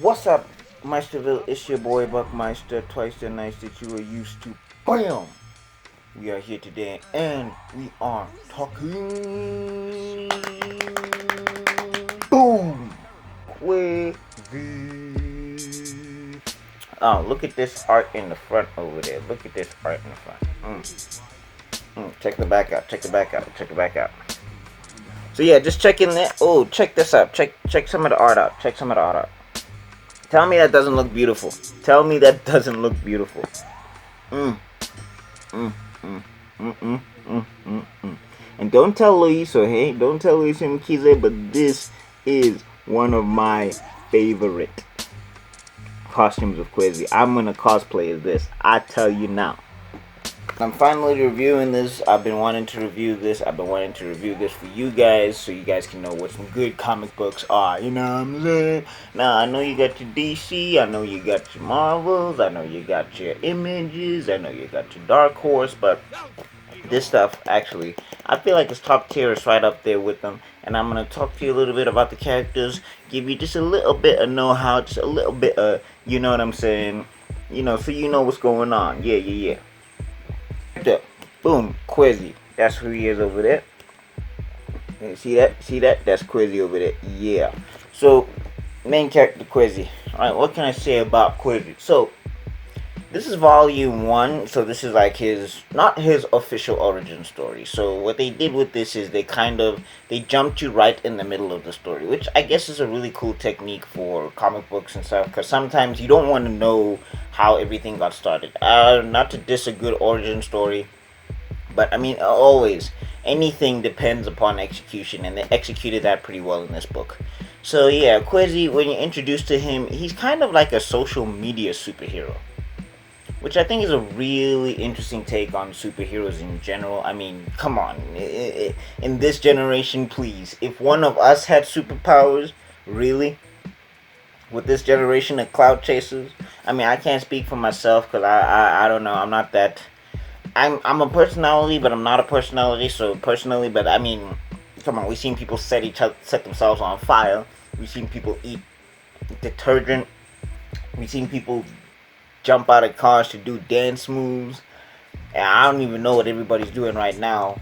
What's up, Meisterville? It's your boy Buckmeister, twice the nice that you are used to. Bam! We are here today and we are talking. Boom! Kwezi. Oh, look at this art in the front over there. Look at this art in the front. Check the back out. Check the back out. Check the back out. So yeah, just check in there. Oh, check this out. Check some of the art out. Check some of the art out. Tell me that doesn't look beautiful. Tell me that doesn't look beautiful. And don't tell Loyiso, hey? Don't tell Loyiso and Mkize, but this is one of my favorite costumes of Kwezi. I'm gonna cosplay as this. I tell you now. I'm finally reviewing this. I've been wanting to review this. I've been wanting to review this for you guys, so you guys can know what some good comic books are. You know what I'm saying? Now, I know you got your DC. I know you got your Marvels. I know you got your Images. I know you got your Dark Horse. But this stuff, actually, I feel like it's top tier. It's right up there with them. And I'm going to talk to you a little bit about the characters. Give you just a little bit of know-how. Just a little bit of, you know what I'm saying? You know, so you know what's going on. Yeah. Boom, Kwezi. That's who he is over there. See that? That's Kwezi over there. Yeah. So, main character Kwezi. Alright, what can I say about Kwezi? So, this is volume 1. So, this is like not his official origin story. So, what they did with this is they jumped you right in the middle of the story. Which I guess is a really cool technique for comic books and stuff. Because sometimes you don't want to know how everything got started. Not to diss a good origin story. But, I mean, always, anything depends upon execution, and they executed that pretty well in this book. So, yeah, Kwezi, when you're introduced to him, he's kind of like a social media superhero. Which I think is a really interesting take on superheroes in general. I mean, come on. In this generation, please. If one of us had superpowers, really? With this generation of cloud chasers? I mean, I can't speak for myself, because I don't know, I'm not that... I'm a personality, but I'm not a personality. So personally, but I mean, come on, we've seen people set themselves on fire. We've seen people eat detergent. We've seen people jump out of cars to do dance moves. And I don't even know what everybody's doing right now.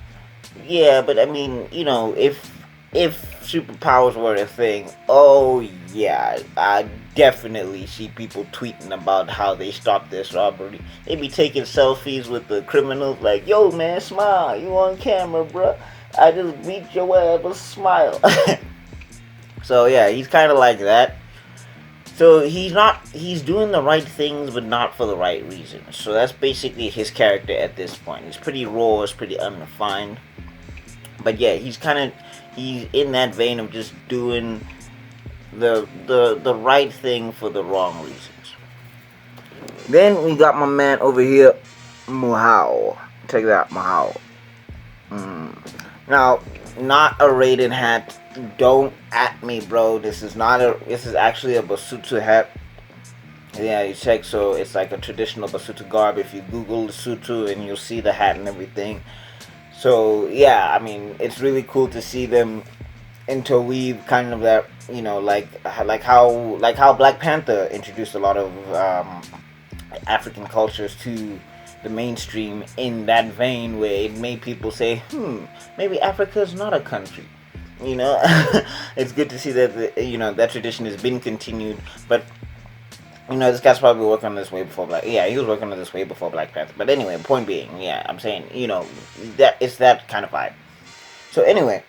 Yeah, but I mean, you know, if superpowers were a thing, oh yeah, I definitely see people tweeting about how they stopped this robbery. They be taking selfies with the criminals like, yo man, smile, you on camera, bro. I just beat your ass, smile. So yeah, he's kind of like that. So he's doing the right things, but not for the right reasons. So that's basically his character at this point. He's pretty raw, it's pretty unrefined. But yeah, he's in that vein of just doing the right thing for the wrong reasons. Then we got my man over here, Muhao. Check that, Muhao. Now, not a Raiden hat. Don't at me, bro. This is actually a Basutu hat. Yeah, you check. So it's like a traditional Basutu garb. If you Google Lesotho, and you'll see the hat and everything. So yeah, I mean, it's really cool to see them interweave kind of that, you know, like how Black Panther introduced a lot of African cultures to the mainstream in that vein, where it made people say, maybe Africa's not a country. You know, it's good to see that that tradition has been continued, but. You know, this guy's probably working on this way before he was working on this way before Black Panther. But anyway, point being, yeah, I'm saying, you know, that it's that kind of vibe. So anyway,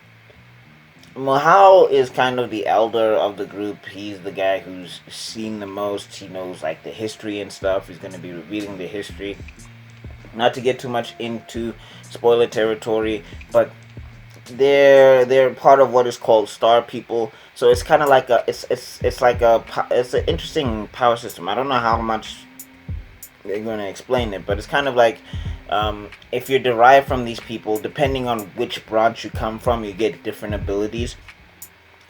Mahal is kind of the elder of the group. He's the guy who's seen the most. He knows, like, the history and stuff. He's going to be revealing the history. Not to get too much into spoiler territory, but they're part of what is called Star People. So it's kind of like it's an interesting power system. I don't know how much they're going to explain it, but it's kind of like if you're derived from these people, depending on which branch you come from, you get different abilities.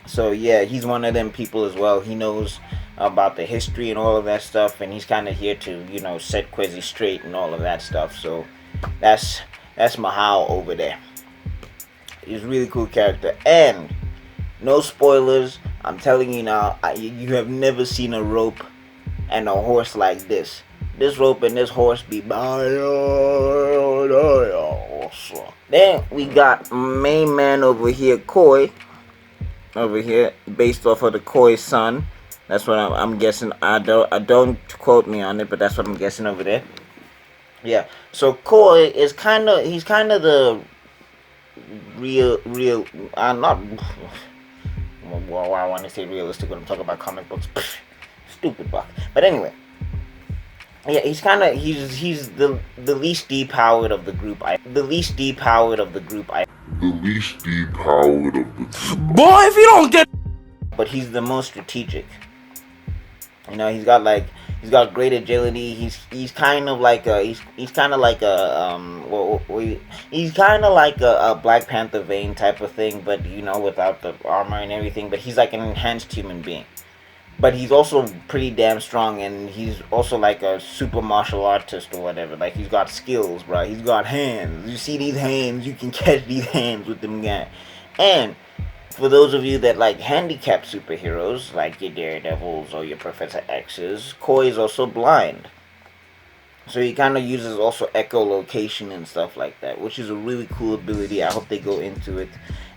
So yeah, he's one of them people as well. He knows about the history and all of that stuff, and he's kind of here to, you know, set Kwezi straight and all of that stuff. So that's Mahal over there. He's a really cool character. And no spoilers, I'm telling you now, you have never seen a rope and a horse like this. This rope and this horse be. Then we got main man over here, Koi. Over here, based off of the Koi son. That's what I'm guessing. I don't quote me on it, but that's what I'm guessing over there. Yeah. So Koi is he's kind of the real not. Well, I want to say realistic when I'm talking about comic books. Stupid buck. But anyway. Yeah, he's the least depowered of the group. The least depowered of the group. Boy, if you don't get. But he's the most strategic. You know, he's got great agility. He's kind of like a he's kind of like a Black Panther vein type of thing, but you know, without the armor and everything. But he's like an enhanced human being. But he's also pretty damn strong, and he's also like a super martial artist or whatever. Like, he's got skills, bro. He's got hands. You see these hands, you can catch these hands with them guys. And for those of you that like handicapped superheroes, like your Daredevils or your Professor X's, Koi is also blind. So he kind of uses also echolocation and stuff like that, which is a really cool ability. I hope they go into it.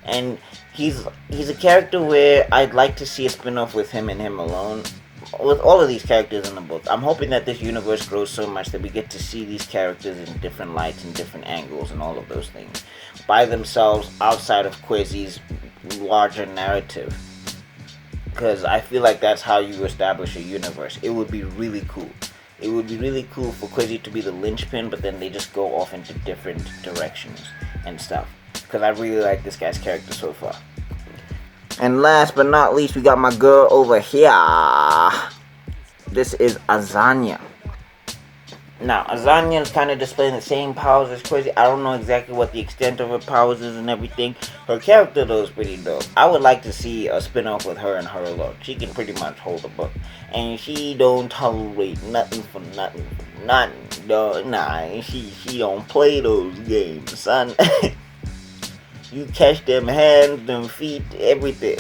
And he's a character where I'd like to see a spin-off with him and him alone. With all of these characters in the book, I'm hoping that this universe grows so much that we get to see these characters in different lights and different angles and all of those things by themselves outside of Kwezi's larger narrative. Because I feel like that's how you establish a universe. It would be really cool. It would be really cool for Kwezi to be the linchpin, but then they just go off into different directions and stuff. Because I really like this guy's character so far. And last but not least, we got my girl over here. This is Azania. Now, Azania is kind of displaying the same powers as Kwezi. I don't know exactly what the extent of her powers is and everything. Her character, though, is pretty dope. I would like to see a spin-off with her and her alone. She can pretty much hold the book. And she don't tolerate nothing for nothing. Nothing. Nah, she don't play those games, son. You catch them hands, them feet, everything.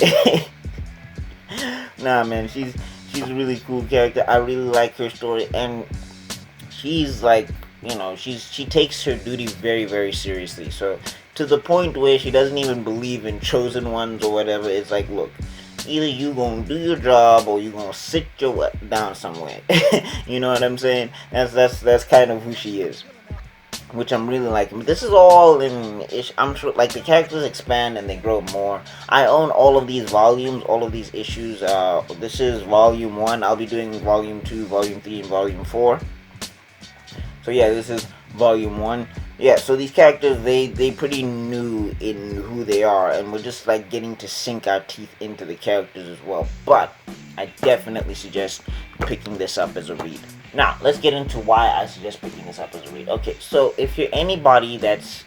Nah, man, she's a really cool character. I really like her story, and she's like, you know, she takes her duty very, very seriously. So to the point where she doesn't even believe in chosen ones or whatever. It's like, look, either you gonna do your job or you gonna sit your butt down somewhere. You know what I'm saying? That's kind of who she is, which I'm really liking. But this is all I'm sure, like, the characters expand and they grow more. I own all of these volumes, all of these issues. This is volume 1. I'll be doing volume 2, volume 3, and volume 4. So yeah, this is volume 1. Yeah, so these characters, they pretty new in who they are, and we're just like getting to sink our teeth into the characters as well. But I definitely suggest picking this up as a read. Now, let's get into why I suggest picking this up as a read. Okay, so if you're anybody that's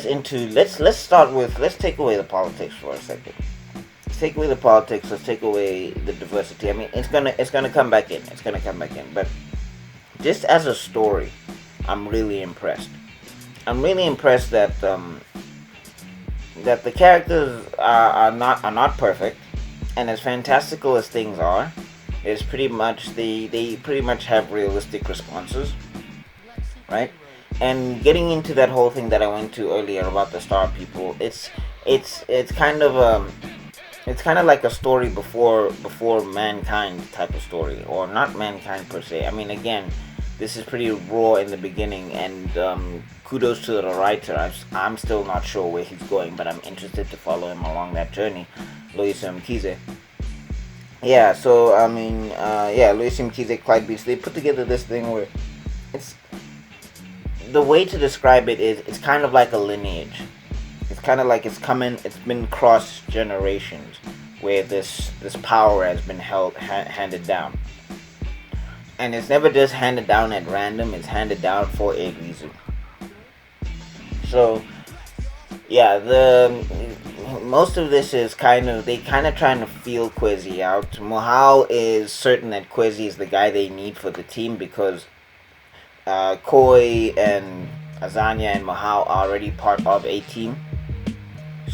into, let's start with, let's take away the politics for a second. Let's take away the politics. Let's take away the diversity. I mean, it's gonna come back in. It's gonna come back in. But just as a story, I'm really impressed. I'm really impressed that that the characters are not perfect, and as fantastical as things are, is pretty much they pretty much have realistic responses, right? And getting into that whole thing that I went to earlier about the Star People, it's kind of like a story before mankind type of story, or not mankind per se. I mean, again, this is pretty raw in the beginning, and kudos to the writer. I'm still not sure where he's going, but I'm interested to follow him along that journey. Loyiso Mkize. Yeah, so I mean, Loyiso Mkize, Clyde, Beech, they put together this thing where it's, the way to describe it is, it's kind of like a lineage. It's kind of like it's been cross generations, where this power has been handed down. And it's never just handed down at random, it's handed down for a reason. So, yeah, most of this is kind of trying to feel Kwezi out. Mohau is certain that Kwezi is the guy they need for the team, because Koi and Azania and Mohau are already part of a team.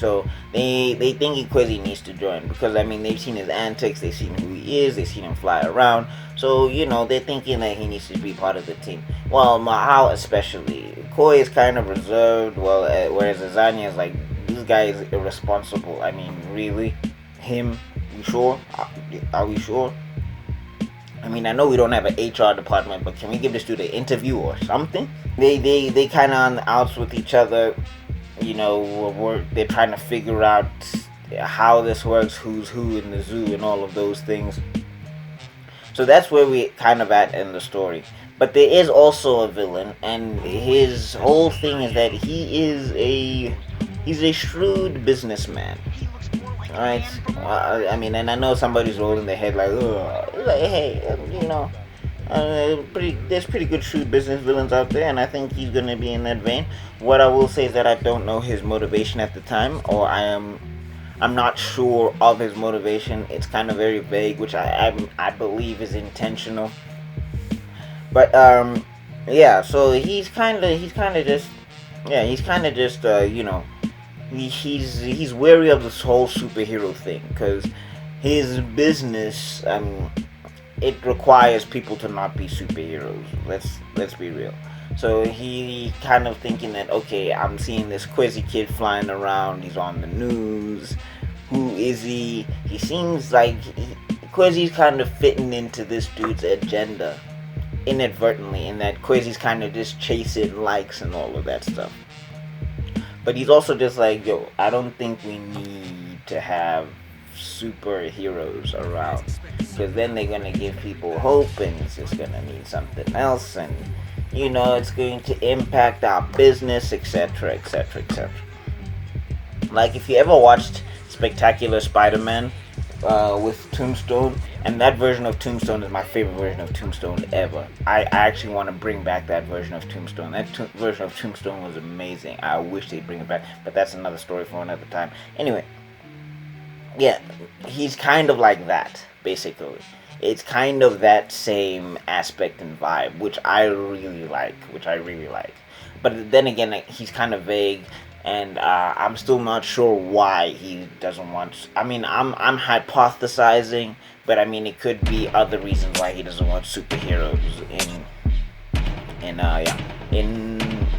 So they think Kwezi needs to join because I mean they've seen his antics, they've seen who he is, they've seen him fly around. So they're thinking that he needs to be part of the team. Well, Mahal especially, Koi is kind of reserved. Well, whereas Azania is like, this guy is irresponsible. I mean, really, him? You sure? Are we sure? I mean, I know we don't have an HR department, but can we give this dude an interview or something? They kind of on the outs with each other. They're trying to figure out how this works, who's who in the zoo, and all of those things. So that's where we kind of at in the story. But there is also a villain, and his whole thing is that he's a shrewd businessman. Alright, I mean, and I know somebody's rolling their head like, ugh. Like, hey, there's pretty good shrewd business villains out there, and I think he's gonna be in that vein. What I will say is that I don't know his motivation at the time, or I'm not sure of his motivation. It's kind of very vague, which I believe is intentional. But yeah, so he's kind of just he's wary of this whole superhero thing because his business it requires people to not be superheroes. Let's be real. So he kind of thinking that, okay, I'm seeing this Kwezi kid flying around. He's on the news. Who is he? He seems like Kwezi's kind of fitting into this dude's agenda inadvertently, in that Kwezi's kind of just chasing likes and all of that stuff. But he's also just like, yo, I don't think we need to have superheroes around, because then they're gonna give people hope, and it's just gonna mean something else, and it's going to impact our business, etc., etc., etc. Like, if you ever watched Spectacular Spider-Man with Tombstone, and that version of Tombstone is my favorite version of Tombstone ever. I actually want to bring back that version of Tombstone. That version of Tombstone was amazing. I wish they'd bring it back, but that's another story for another time. Anyway, yeah, he's kind of like that, basically. It's kind of that same aspect and vibe, which I really like. But then again, like, he's kind of vague, and I'm still not sure why he doesn't want. I mean, I'm hypothesizing, but I mean, it could be other reasons why he doesn't want superheroes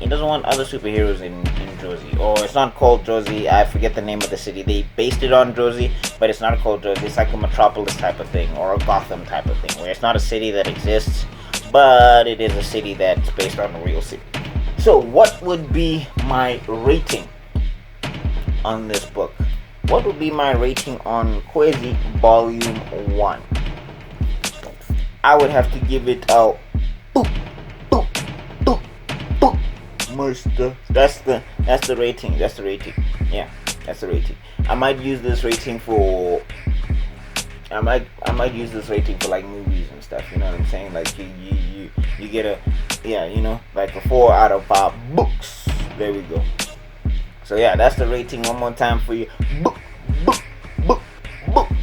he doesn't want other superheroes in Jersey. Or it's not called Jersey. I forget the name of the city. They based it on Jersey, but it's not called Jersey. It's like a metropolis type of thing, or a Gotham type of thing, where it's not a city that exists, but it is a city that's based on a real city. So what would be my rating on this book? What would be my rating on Kwezi Volume 1? I would have to give it a boop, boop, boop, boop, Master. That's the rating. Yeah, that's the rating. I might use this rating for like movies and stuff. You know what I'm saying? Like you get a like a 4 out of 5 books. There we go. So yeah, that's the rating one more time for you. Book,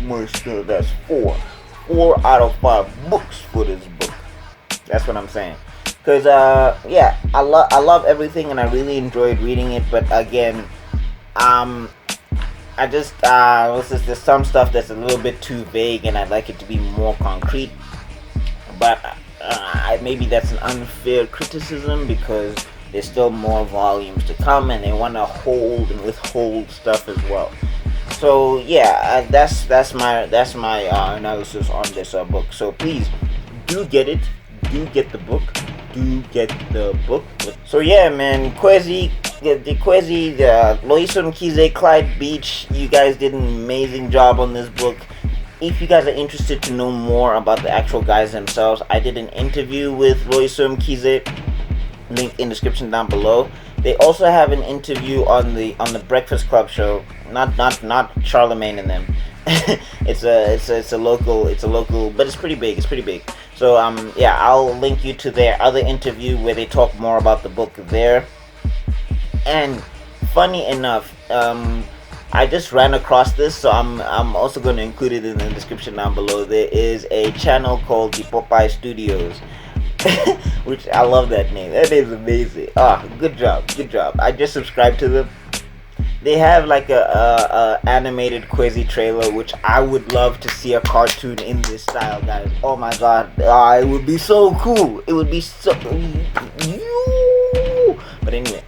Master. That's 4 out of 5 books for this book. That's what I'm saying. Cause I love everything, and I really enjoyed reading it. But again, I just there's some stuff that's a little bit too vague, and I'd like it to be more concrete. But maybe that's an unfair criticism, because there's still more volumes to come, and they want to hold and withhold stuff as well. So yeah, that's my analysis on this book. So please do get it. Do get the book. So yeah, man, Kwezi, the Loyiso, Mkize, Clyde, Beech, you guys did an amazing job on this book. If you guys are interested to know more about the actual guys themselves, I did an interview with Loyiso, Mkize, link in description down below. They also have an interview on the Breakfast Club show, not Charlemagne and them. it's a local, but it's pretty big. So yeah, I'll link you to their other interview where they talk more about the book there. And funny enough, I just ran across this, so I'm also going to include it in the description down below. There is a channel called the Popeye Studios, which I love that name. That name's amazing. Good job. I just subscribed to them. They have like a animated Kwezi trailer, which I would love to see a cartoon in this style, guys. Oh my god, it would be so cool. It would be so. But anyway.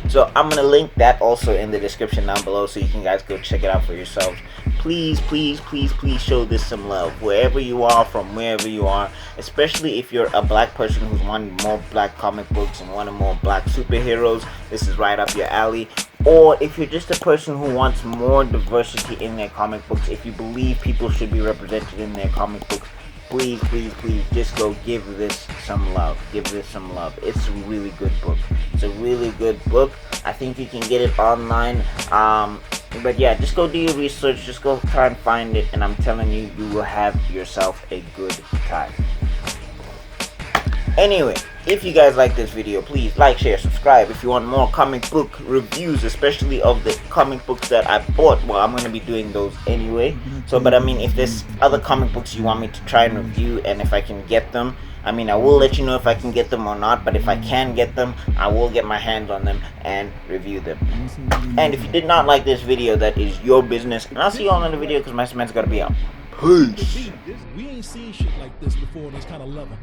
So I'm gonna link that also in the description down below, so you can guys go check it out for yourselves. Please, please, please, please show this some love wherever you are, from wherever you are, especially if you're a black person who's wanting more black comic books and wanting more black superheroes. This is right up your alley. Or if you're just a person who wants more diversity in their comic books, if you believe people should be represented in their comic books, please, please, please, just go give this some love. Give this some love. It's a really good book. It's a really good book. I think you can get it online. But yeah, just go do your research. Just go try and find it. And I'm telling you, you will have yourself a good time. Anyway, if you guys like this video, please like, share, subscribe. If you want more comic book reviews, especially of the comic books that I bought, well, I'm going to be doing those anyway. So, but I mean, if there's other comic books you want me to try and review, and if I can get them, I mean, I will let you know if I can get them or not. But if I can get them, I will get my hands on them and review them. And if you did not like this video, that is your business. And I'll see you all in the video, because my sement's got to be out. Peace. We ain't seen shit like this before on this kind of level.